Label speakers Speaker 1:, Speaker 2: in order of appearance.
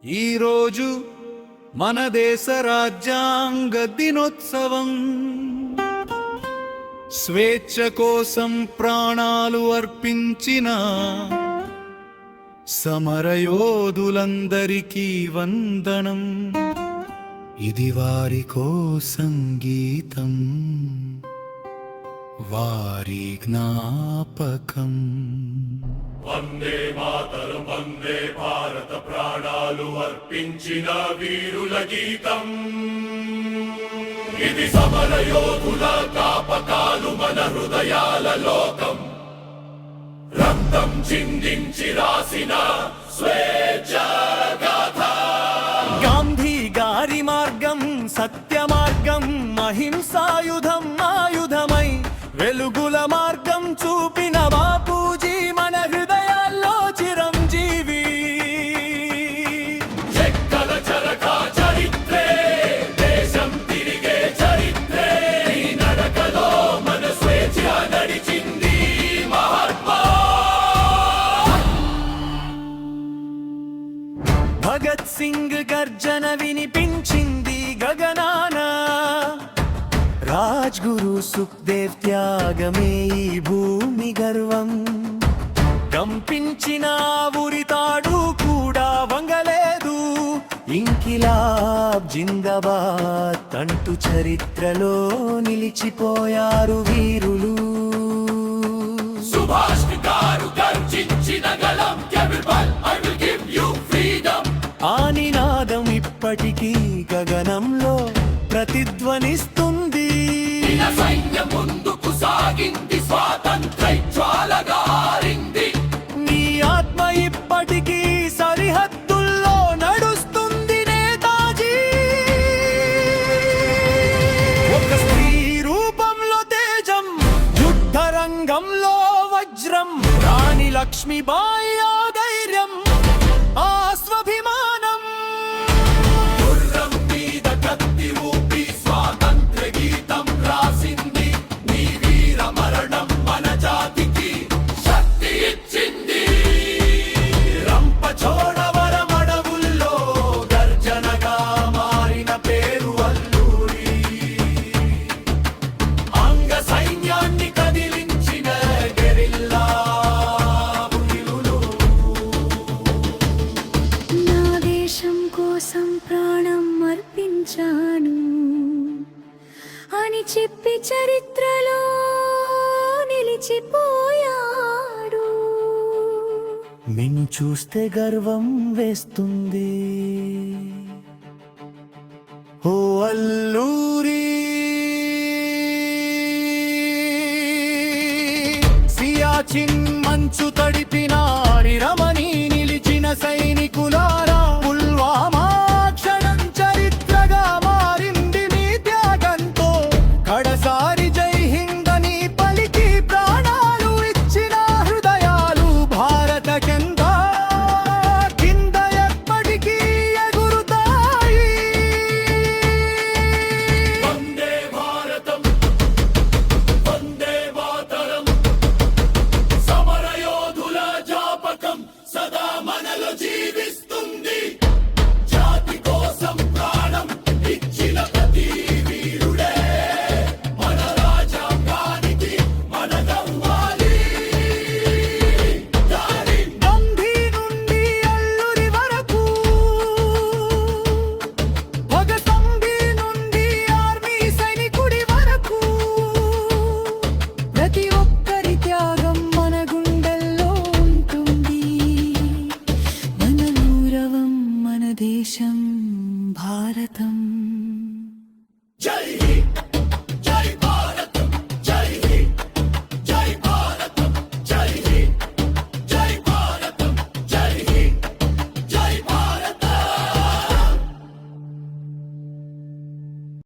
Speaker 1: ఈరోజు మన దేశ రాజ్యాంగ దినోత్సవం. స్వేచ్ఛ కోసం ప్రాణాలు అర్పించిన సమరయోధులందరికీ వందనం. ఇది వారి కోసం గీతం, వారి జ్ఞాపకం.
Speaker 2: వందే మాతరం వందే భారత, ప్రాణాలు అర్పించిన వీరుల గీతం. ఇది సమర యోధుల జ్ఞాపకాలు, మన హృదయాల లోకం. రక్తం చిందించి రాసిన స్వేచ్ఛ గాథ.
Speaker 3: గాంధీ గారి మార్గం సత్య మార్గం, అహింసాయుధం ఆయుధమై వెలుగుల మార్గం చూపిన బాపూజీ మన హృదయాల్లో చిరంజీవి.
Speaker 2: చెక్కల చరక చరిత్రే, దేశం తిరిగే చరిత్రే. ఈ నడకలో మన స్వేచ్ఛ నడిచింది మహాత్మా.
Speaker 3: భగత్ సింగ్ గర్జన వినిపించింది గగనాన, రాజ్గురు సుఖ్దేవ్ త్యాగమే ఈ భూమి గర్వం. కంపించిన ఉరితాడు కూడా వంగలేదు, ఇంకిలాబ్ జిందాబాద్ అంటూ చరిత్రలో నిలిచిపోయారు వీరులు.
Speaker 2: సుభాష్ గారు గర్జించిన గళం, I will give you freedom.
Speaker 3: ఆ నినాదం ఇప్పటికీ గగనంలో ప్రతిధ్వనిస్తుంది.
Speaker 2: సైన్యం ముందుకు సాగింది, స్వాతంత్ర జ్వాలగా ఆరింది.
Speaker 3: నీ ఆత్మ ఇప్పటికీ సరిహద్దుల్లో నడుస్తుంది నేతాజీ. ఒక స్త్రీ రూపంలో తేజం, యుద్ధ రంగంలో వజ్రం. రాణి లక్ష్మీబాయి ఆ ధైర్యం, ఆ స్వాభిమానం.
Speaker 2: గుర్రం మీద కత్తి ఊపి స్వాతంత్ర గీతం రాసింది. నీ వీర మరణం మన జాతికి శక్తి ఇచ్చింది. రంపచోడవరం అడవుల్లో గర్జనగా మారిన పేరు అల్లూరి. అంగ సైన్యాన్ని కదిలించిన గెరిల్లా వీరులు.
Speaker 4: నా దేశం కోసం ప్రాణం అర్పించాను అని చెప్పి చరిత్రలో నిలిచిపోయాడు.
Speaker 3: నిన్ను చూస్తే గర్వం వేస్తుంది ఓ అల్లూరి. సియాచిన్ మంచు తడిపిన రమణి నిలిచిన సైనికులారా, పుల్వామా క్షణం చరిత్రగా మారింది నీ త్యాగంతో. కడసారి జై హింద్ అని పలికి ప్రాణాలు ఇచ్చిన హృదయాలు భారత కింద ఎప్పటికీ ఎగురుతాయి.
Speaker 2: వందే భారతం వందే మాతరం, సమర యోధుల జ్ఞాపకం సదా మనలో జీవిస్తుంది. జాతి కోసం ప్రాణం ఇచ్చిన ప్రతి వీరుడే మన రాజ్యాంగానికి మనదవ్వాలి.
Speaker 3: గాంధీ నుండి అల్లూరి వరకు, భగత్ సింగ్ నుండి ఆర్మీ సైనికుడి వరకు, ప్రతి ఒక్కరి త్యాగం మన గుండెల్లో ఉంటుంది. మన గౌరవం, మన దేశం భారతం.
Speaker 2: జై హింద్.